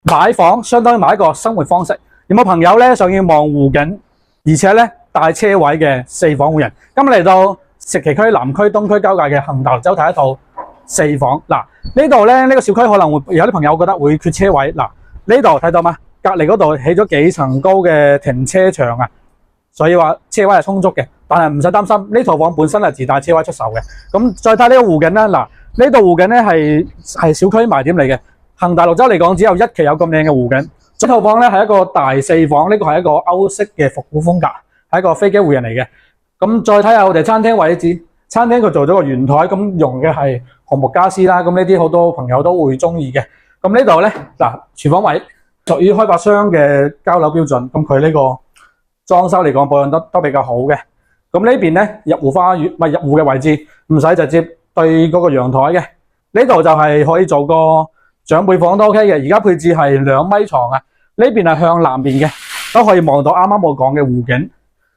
買房相當於買一個生活方式。有冇朋友咧想要望湖景，而且咧帶車位嘅四房戶人？今日嚟到石岐區南區東區交界嘅恒大綠洲睇一套四房。嗱，呢度咧呢個小區可能會有啲朋友覺得會缺車位。嗱，呢度睇到嗎？隔離嗰度起咗幾層高嘅停車場啊，所以話車位係充足嘅。但係唔使擔心，呢套房本身係自帶車位出售嘅。咁再睇呢個湖景啦，嗱，呢度湖景咧係小區賣點嚟嘅。恒大綠洲嚟講，只有一期有咁靚嘅湖景。呢套房咧係一個大四房，呢個係一個歐式嘅復古風格，係一個飛機戶人嚟嘅。咁再睇下我哋餐廳位置，餐廳佢做咗個圓台，咁用嘅係紅木家私啦。咁呢啲好多朋友都會中意嘅。咁呢度咧嗱，廚房位屬於開發商嘅交樓標準，咁佢呢個裝修嚟講保養得都比較好嘅。咁呢邊咧入戶花園，唔係入戶嘅位置，唔使直接對嗰個陽台嘅。呢度就係可以做個長輩房都 OK 嘅。而家配置係2米床啊，呢邊係向南邊嘅，都可以望到啱啱我講嘅湖景。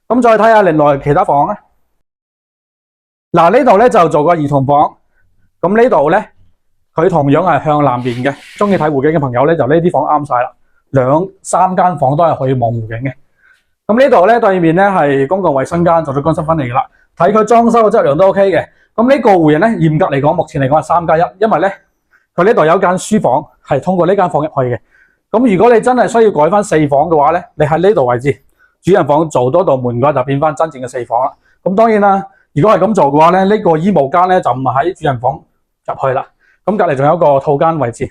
咁再睇下另外其他房啊。嗱，呢度咧就做個兒童房。咁呢度咧佢同樣係向南邊嘅，中意睇湖景嘅朋友咧就呢啲房啱晒啦。3間房都係可以望湖景嘅。咁呢度咧對面咧係公共衛生間，做咗乾濕分離噶啦。睇佢裝修嘅質量都 OK 嘅。咁呢個戶人咧嚴格嚟講，目前嚟講係3+1，因為咧佢呢度有間書房係通過呢間房入去嘅。咁如果你真係需要改翻4房嘅話咧，你喺呢度位置主人房做多道門嘅話，就變翻真正嘅4房啦。咁當然啦，如果係咁做嘅話咧，呢個衣帽間咧就唔係喺主人房入去啦。咁隔離仲有一個套間位置。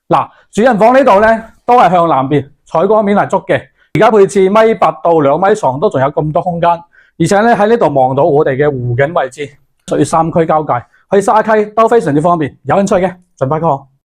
嗱，主人房呢度咧都係向南邊，採光面係足嘅。而家配置1.8到2米床都仲有咁多空間，而且咧喺呢度望到我哋嘅湖景位置，屬於3區交界，去沙溪都非常之方便。有興趣嘅盡快 call。